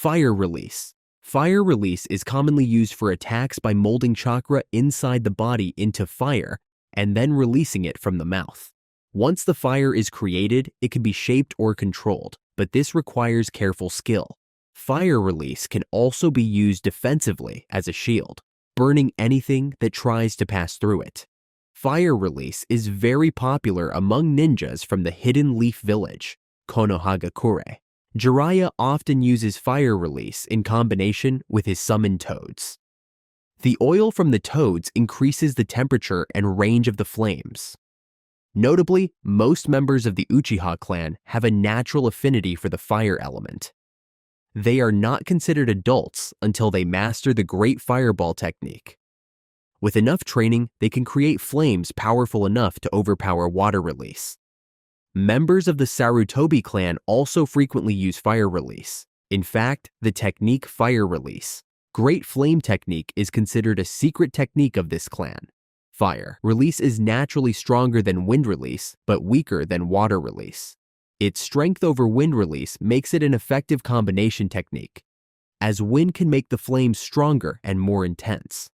Fire release. Fire release is commonly used for attacks by molding chakra inside the body into fire and then releasing it from the mouth. Once the fire is created, it can be shaped or controlled, but this requires careful skill. Fire release can also be used defensively as a shield, burning anything that tries to pass through it. Fire release is very popular among ninjas from the Hidden Leaf Village, Konohagakure. Jiraiya often uses fire release in combination with his summoned toads. The oil from the toads increases the temperature and range of the flames. Notably, most members of the Uchiha clan have a natural affinity for the fire element. They are not considered adults until they master the Great Fireball technique. With enough training, they can create flames powerful enough to overpower water release. Members of the Sarutobi clan also frequently use fire release. In fact, the technique fire release, Great Flame technique, is considered a secret technique of this clan. Fire release is naturally stronger than wind release, but weaker than water release. Its strength over wind release makes it an effective combination technique, as wind can make the flames stronger and more intense.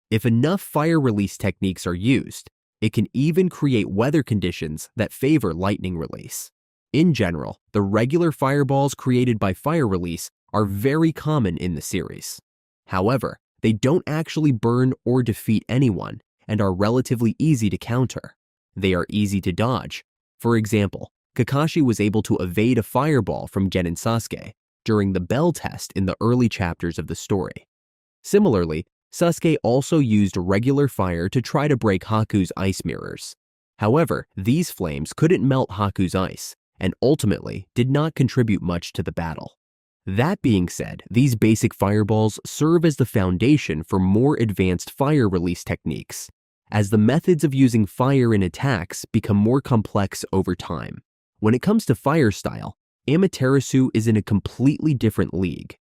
If enough fire release techniques are used, it can even create weather conditions that favor lightning release. In general, the regular fireballs created by fire release are very common in the series. However, they don't actually burn or defeat anyone and are relatively easy to counter. They are easy to dodge. For example, Kakashi was able to evade a fireball from Gen and Sasuke during the bell test in the early chapters of the story. Similarly, Sasuke also used regular fire to try to break Haku's ice mirrors. However, these flames couldn't melt Haku's ice and ultimately did not contribute much to the battle. That being said, these basic fireballs serve as the foundation for more advanced fire release techniques, as the methods of using fire in attacks become more complex over time. When it comes to fire style, Amaterasu is in a completely different league.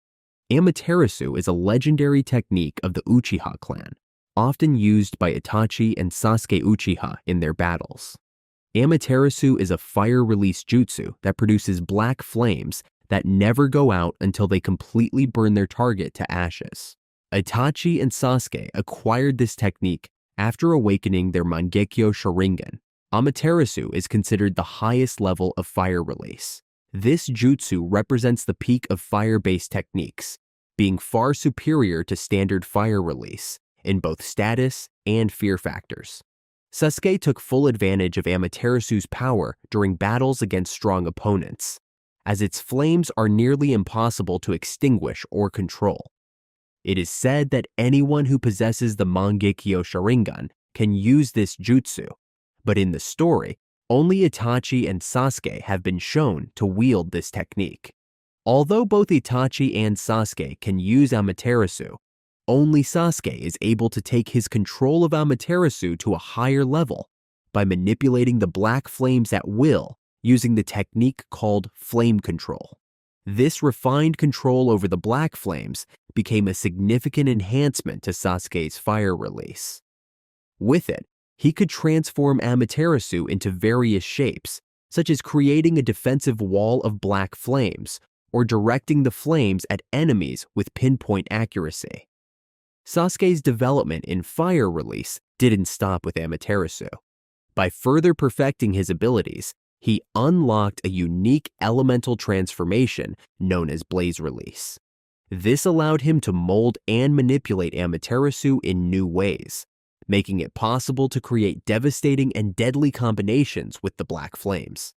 Amaterasu is a legendary technique of the Uchiha clan, often used by Itachi and Sasuke Uchiha in their battles. Amaterasu is a fire release jutsu that produces black flames that never go out until they completely burn their target to ashes. Itachi and Sasuke acquired this technique after awakening their Mangekyo Sharingan. Amaterasu is considered the highest level of fire release. This jutsu represents the peak of fire-based techniques, being far superior to standard fire release in both status and fear factors. Sasuke took full advantage of Amaterasu's power during battles against strong opponents, as its flames are nearly impossible to extinguish or control. It is said that anyone who possesses the Mangekyo Sharingan can use this jutsu, but in the story, only Itachi and Sasuke have been shown to wield this technique. Although both Itachi and Sasuke can use Amaterasu, only Sasuke is able to take his control of Amaterasu to a higher level by manipulating the black flames at will using the technique called flame control. This refined control over the black flames became a significant enhancement to Sasuke's fire release. With it, he could transform Amaterasu into various shapes, such as creating a defensive wall of black flames or directing the flames at enemies with pinpoint accuracy. Sasuke's development in fire release didn't stop with Amaterasu. By further perfecting his abilities, he unlocked a unique elemental transformation known as blaze release. This allowed him to mold and manipulate Amaterasu in new ways, making it possible to create devastating and deadly combinations with the black flames.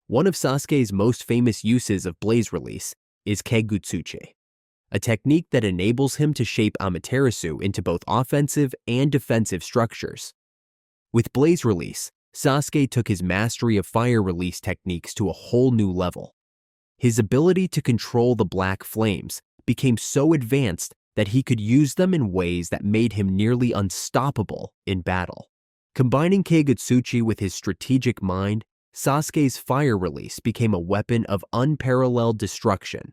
One of Sasuke's most famous uses of blaze release is Kegutsuchi, a technique that enables him to shape Amaterasu into both offensive and defensive structures. With blaze release, Sasuke took his mastery of fire release techniques to a whole new level. His ability to control the black flames became so advanced that he could use them in ways that made him nearly unstoppable in battle. Combining Kegutsuchi with his strategic mind, Sasuke's fire release became a weapon of unparalleled destruction.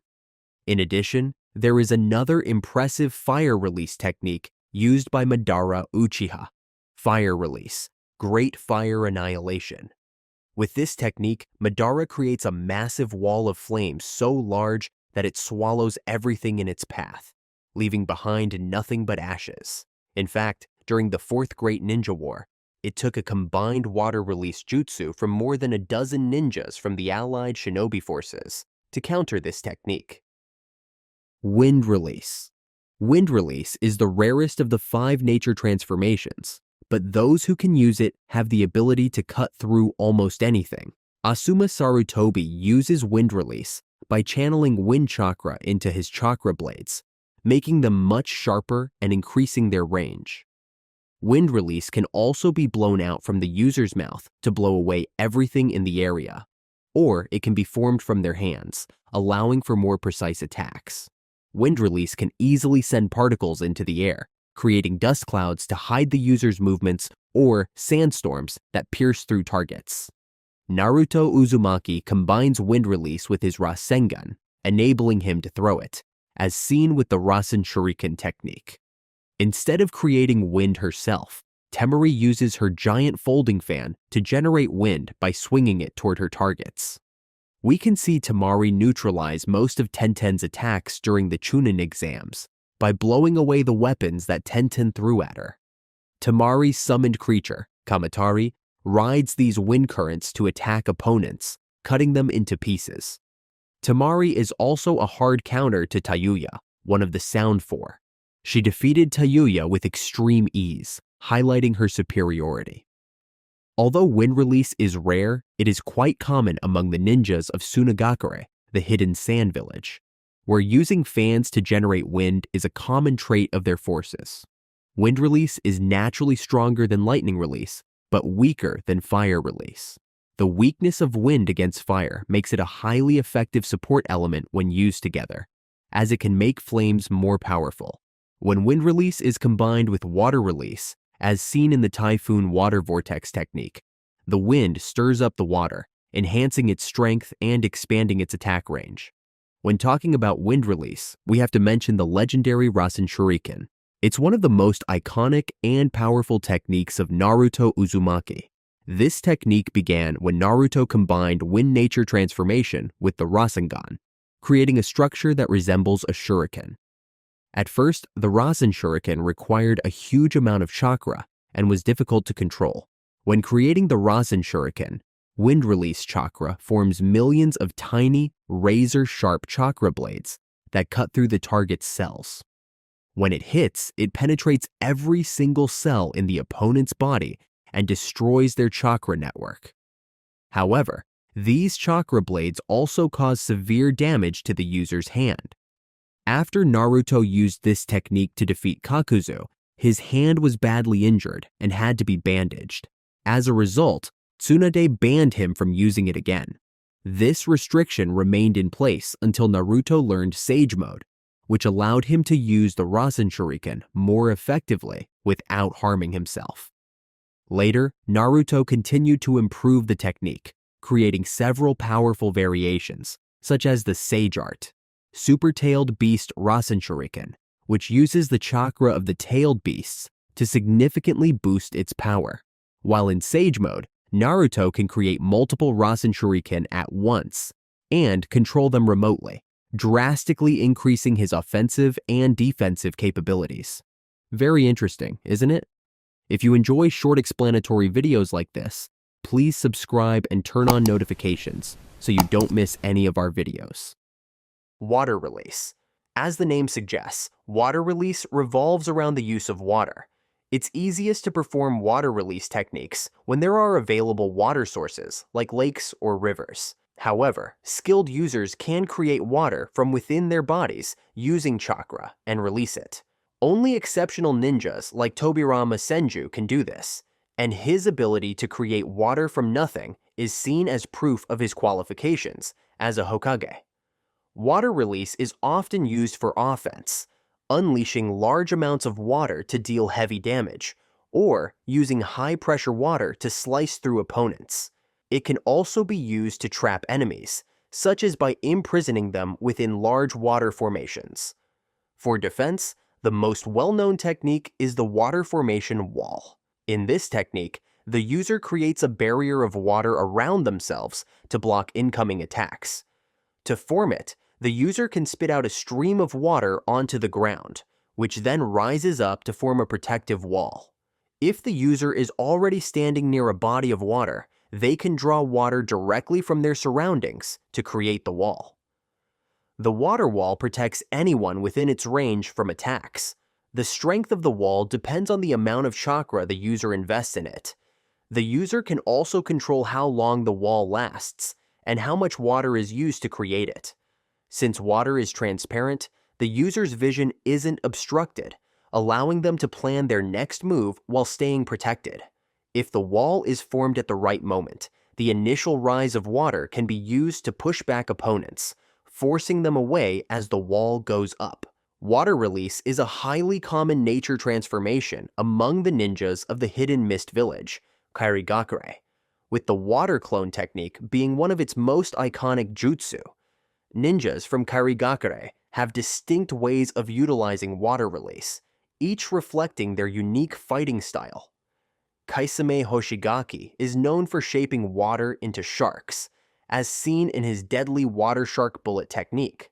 In addition, there is another impressive fire release technique used by Madara Uchiha, fire release, Great Fire Annihilation. With this technique, Madara creates a massive wall of flames so large that it swallows everything in its path, leaving behind nothing but ashes. In fact, during the Fourth Great Ninja War, it took a combined water release jutsu from more than a dozen ninjas from the allied shinobi forces to counter this technique. Wind release. Wind release is the rarest of the 5 nature transformations, but those who can use it have the ability to cut through almost anything. Asuma Sarutobi uses wind release by channeling wind chakra into his chakra blades, making them much sharper and increasing their range. Wind release can also be blown out from the user's mouth to blow away everything in the area, or it can be formed from their hands, allowing for more precise attacks. Wind release can easily send particles into the air, creating dust clouds to hide the user's movements or sandstorms that pierce through targets. Naruto Uzumaki combines wind release with his Rasengan, enabling him to throw it, as seen with the Rasen Shuriken technique. Instead of creating wind herself, Temari uses her giant folding fan to generate wind by swinging it toward her targets. We can see Temari neutralize most of Tenten's attacks during the Chunin exams by blowing away the weapons that Tenten threw at her. Temari's summoned creature, Kamatari, rides these wind currents to attack opponents, cutting them into pieces. Temari is also a hard counter to Tayuya, one of the Sound Four. She defeated Tayuya with extreme ease, highlighting her superiority. Although wind release is rare, it is quite common among the ninjas of Konohagakure, the hidden sand village, where using fans to generate wind is a common trait of their forces. Wind release is naturally stronger than lightning release, but weaker than fire release. The weakness of wind against fire makes it a highly effective support element when used together, as it can make flames more powerful. When wind release is combined with water release, as seen in the typhoon water vortex technique, the wind stirs up the water, enhancing its strength and expanding its attack range. When talking about wind release, we have to mention the legendary Rasen Shuriken. It's one of the most iconic and powerful techniques of Naruto Uzumaki. This technique began when Naruto combined wind nature transformation with the Rasengan, creating a structure that resembles a shuriken. At first, the Rasen Shuriken required a huge amount of chakra and was difficult to control. When creating the Rasen Shuriken, wind release chakra forms millions of tiny, razor-sharp chakra blades that cut through the target's cells. When it hits, it penetrates every single cell in the opponent's body and destroys their chakra network. However, these chakra blades also cause severe damage to the user's hand. After Naruto used this technique to defeat Kakuzu, his hand was badly injured and had to be bandaged. As a result, Tsunade banned him from using it again. This restriction remained in place until Naruto learned Sage Mode, which allowed him to use the Rasen Shuriken more effectively without harming himself. Later, Naruto continued to improve the technique, creating several powerful variations, such as the Sage Art, Super-tailed Beast Rasen Shuriken, which uses the chakra of the tailed beasts to significantly boost its power. While in Sage Mode, Naruto can create multiple Rasen Shuriken at once and control them remotely, drastically increasing his offensive and defensive capabilities. Very interesting, isn't it? If you enjoy short explanatory videos like this, please subscribe and turn on notifications so you don't miss any of our videos. Water release. As the name suggests, water release revolves around the use of water. It's easiest to perform water release techniques when there are available water sources like lakes or rivers. However, skilled users can create water from within their bodies using chakra and release it. Only exceptional ninjas like Tobirama Senju can do this, and his ability to create water from nothing is seen as proof of his qualifications as a Hokage. Water release is often used for offense, unleashing large amounts of water to deal heavy damage, or using high-pressure water to slice through opponents. It can also be used to trap enemies, such as by imprisoning them within large water formations. For defense, the most well-known technique is the water formation wall. In this technique, the user creates a barrier of water around themselves to block incoming attacks. To form it, The user can spit out a stream of water onto the ground, which then rises up to form a protective wall. If the user is already standing near a body of water, they can draw water directly from their surroundings to create the wall. The water wall protects anyone within its range from attacks. The strength of the wall depends on the amount of chakra the user invests in it. The user can also control how long the wall lasts and how much water is used to create it. Since water is transparent, the user's vision isn't obstructed, allowing them to plan their next move while staying protected. If the wall is formed at the right moment, the initial rise of water can be used to push back opponents, forcing them away as the wall goes up. Water release is a highly common nature transformation among the ninjas of the Hidden Mist Village, Konohagakure, with the water clone technique being one of its most iconic jutsu. Ninjas from Konohagakure have distinct ways of utilizing water release, each reflecting their unique fighting style. Kisame Hoshigaki is known for shaping water into sharks, as seen in his deadly water shark bullet technique.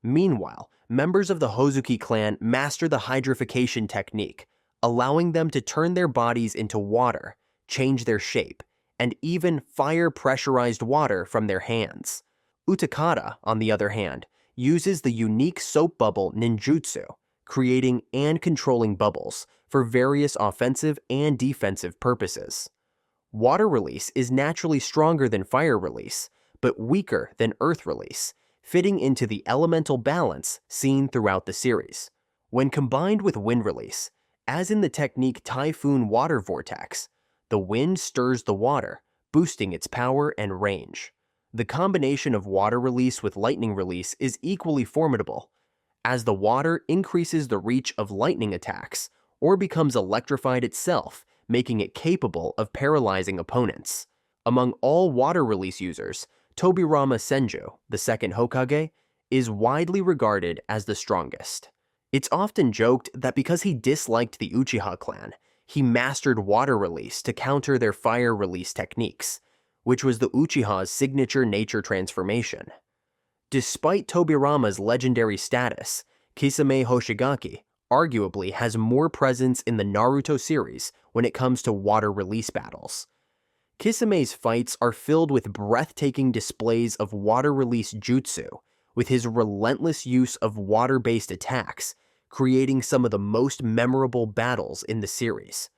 Meanwhile, members of the Hozuki clan master the hydrification technique, allowing them to turn their bodies into water, change their shape, and even fire pressurized water from their hands. Utakata, on the other hand, uses the unique soap bubble ninjutsu, creating and controlling bubbles for various offensive and defensive purposes. Water release is naturally stronger than fire release, but weaker than earth release, fitting into the elemental balance seen throughout the series. When combined with wind release, as in the technique Typhoon Water Vortex, the wind stirs the water, boosting its power and range. The combination of water release with lightning release is equally formidable, as the water increases the reach of lightning attacks or becomes electrified itself, making it capable of paralyzing opponents. Among all water release users, Tobirama Senju, the second Hokage, is widely regarded as the strongest. It's often joked that because he disliked the Uchiha clan, he mastered water release to counter their fire release techniques, which was the Uchiha's signature nature transformation. Despite Tobirama's legendary status, Kisame Hoshigaki arguably has more presence in the Naruto series when it comes to water release battles. Kisame's fights are filled with breathtaking displays of water release jutsu, with his relentless use of water-based attacks, creating some of the most memorable battles in the series.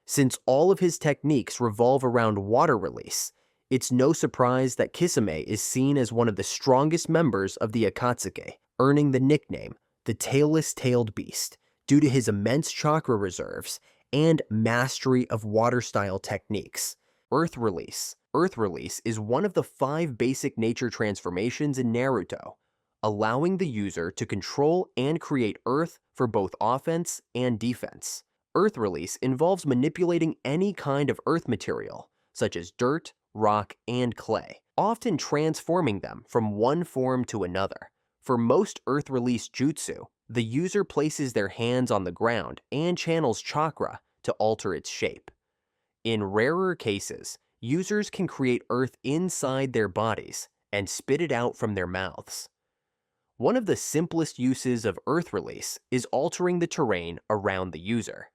Since all of his techniques revolve around water release, it's no surprise that Kisame is seen as one of the strongest members of the Akatsuki, earning the nickname the Tailless-Tailed Beast due to his immense chakra reserves and mastery of water-style techniques. Earth release. Earth release is one of the 5 basic nature transformations in Naruto, allowing the user to control and create earth for both offense and defense. Earth release involves manipulating any kind of earth material, such as dirt, rock, and clay, often transforming them from one form to another. For most earth release jutsu, the user places their hands on the ground and channels chakra to alter its shape. In rarer cases, users can create earth inside their bodies and spit it out from their mouths. One of the simplest uses of earth release is altering the terrain around the user.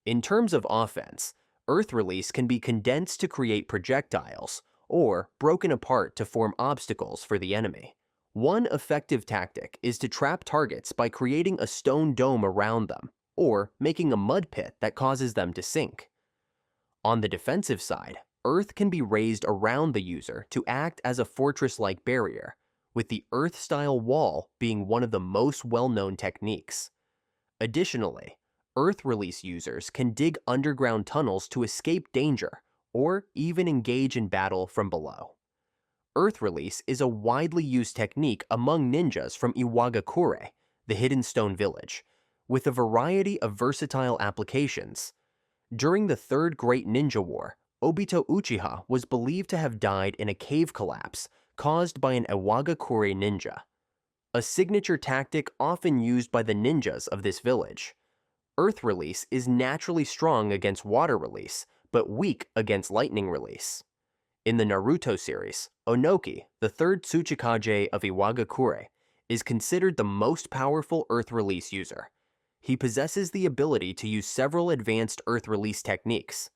In terms of offense, earth release can be condensed to create projectiles or broken apart to form obstacles for the enemy. One effective tactic is to trap targets by creating a stone dome around them or making a mud pit that causes them to sink. On the defensive side, earth can be raised around the user to act as a fortress-like barrier, with the earth-style wall being one of the most well-known techniques. Additionally, earth release users can dig underground tunnels to escape danger or even engage in battle from below. Earth release is a widely used technique among ninjas from Iwagakure, the Hidden Stone Village, with a variety of versatile applications. During the Third Great Ninja War, Obito Uchiha was believed to have died in a cave collapse caused by an Iwagakure ninja, a signature tactic often used by the ninjas of this village. Earth release is naturally strong against water release, but weak against lightning release. In the Naruto series, Onoki, the third Tsuchikage of Iwagakure, is considered the most powerful Earth Release user. He possesses the ability to use several advanced Earth Release techniques.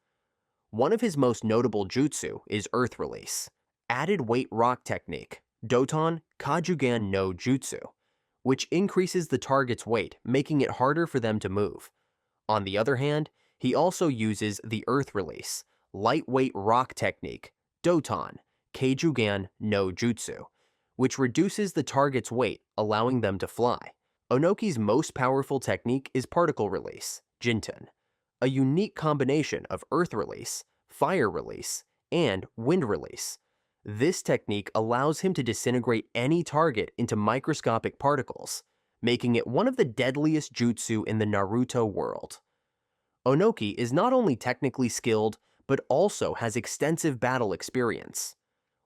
One of his most notable jutsu is Earth Release, Added Weight Rock Technique, Doton Kajugan no Jutsu, which increases the target's weight, making it harder for them to move. On the other hand, he also uses the Earth Release, Lightweight Rock Technique, Doton Keijugan no Jutsu, which reduces the target's weight, allowing them to fly. Onoki's most powerful technique is Particle Release, Jinten, a unique combination of Earth Release, Fire Release, and Wind Release. This technique allows him to disintegrate any target into microscopic particles, making it one of the deadliest jutsu in the Naruto world. Onoki is not only technically skilled, but also has extensive battle experience.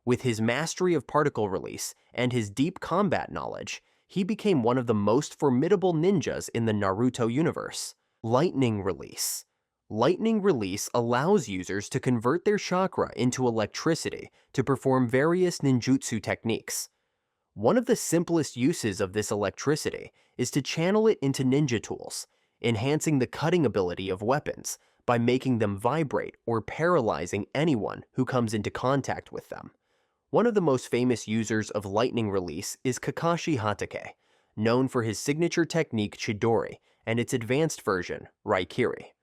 With his mastery of particle release and his deep combat knowledge, he became one of the most formidable ninjas in the Naruto universe. Lightning Release. Lightning Release allows users to convert their chakra into electricity to perform various ninjutsu techniques. One of the simplest uses of this electricity is to channel it into ninja tools, enhancing the cutting ability of weapons by making them vibrate or paralyzing anyone who comes into contact with them. One of the most famous users of Lightning Release is Kakashi Hatake, known for his signature technique Chidori and its advanced version, Raikiri.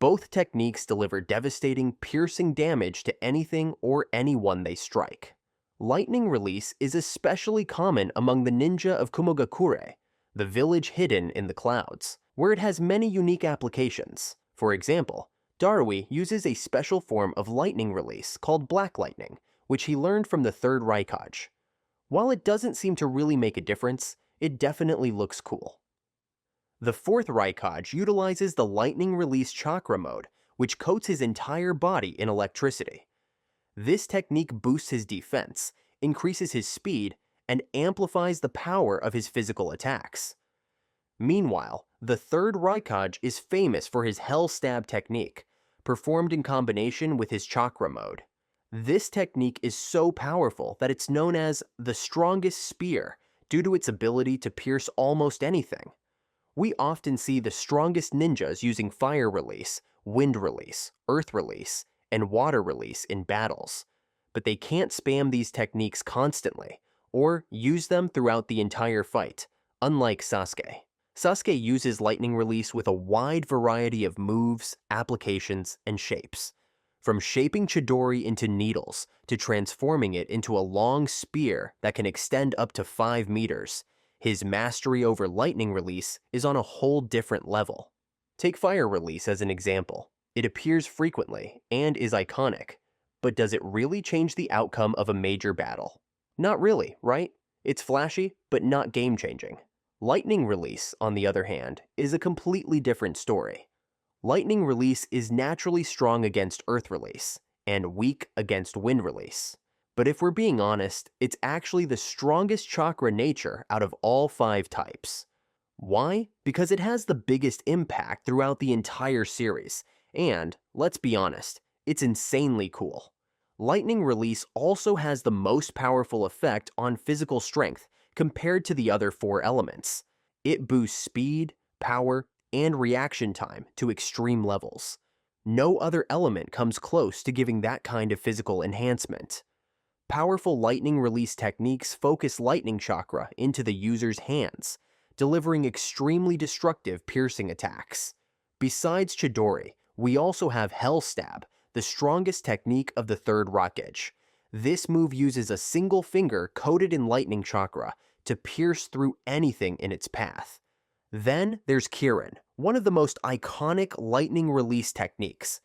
Both techniques deliver devastating, piercing damage to anything or anyone they strike. Lightning Release is especially common among the ninja of Konohagakure, the village hidden in the clouds, where it has many unique applications. For example, Darui uses a special form of lightning release called Black Lightning, which he learned from the third Raikage. While it doesn't seem to really make a difference, it definitely looks cool. The fourth Raikage utilizes the lightning release chakra mode, which coats his entire body in electricity. This technique boosts his defense, increases his speed, and amplifies the power of his physical attacks. Meanwhile, the third Raikage is famous for his Hell Stab technique, performed in combination with his chakra mode. This technique is so powerful that it's known as the strongest spear due to its ability to pierce almost anything. We often see the strongest ninjas using fire release, wind release, earth release, and water release in battles, but they can't spam these techniques constantly or use them throughout the entire fight, unlike Sasuke. Sasuke uses lightning release with a wide variety of moves, applications, and shapes. From shaping Chidori into needles to transforming it into a long spear that can extend up to 5 meters, his mastery over lightning release is on a whole different level. Take fire release as an example. It appears frequently and is iconic, but does it really change the outcome of a major battle? Not really, right? It's flashy, but not game-changing. Lightning release, on the other hand, is a completely different story. Lightning release is naturally strong against earth release and weak against wind release. But if we're being honest, it's actually the strongest chakra nature out of all 5 types. Why? Because it has the biggest impact throughout the entire series, and, let's be honest, it's insanely cool. Lightning release also has the most powerful effect on physical strength compared to the other 4 elements. It boosts speed, power, and reaction time to extreme levels. No other element comes close to giving that kind of physical enhancement. Powerful lightning release techniques focus lightning chakra into the user's hands, delivering extremely destructive piercing attacks. Besides Chidori, we also have Hell Stab, the strongest technique of the third Raikage. This move uses a single finger coated in lightning chakra to pierce through anything in its path. Then there's Kirin, one of the most iconic lightning release techniques.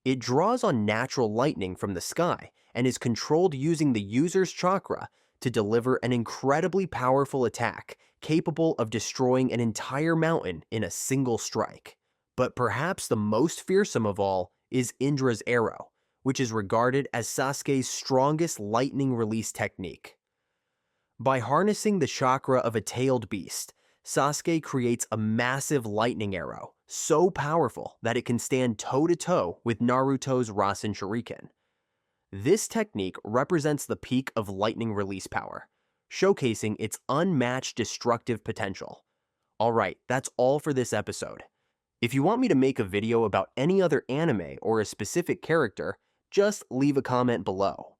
It draws on natural lightning from the sky and is controlled using the user's chakra to deliver an incredibly powerful attack capable of destroying an entire mountain in a single strike. But perhaps the most fearsome of all is Indra's arrow, which is regarded as Sasuke's strongest lightning release technique. By harnessing the chakra of a tailed beast, Sasuke creates a massive lightning arrow, so powerful that it can stand toe-to-toe with Naruto's Rasen Shuriken. This technique represents the peak of lightning release power. showcasing its unmatched destructive potential. Alright, that's all for this episode. If you want me to make a video about any other anime or a specific character, just leave a comment below.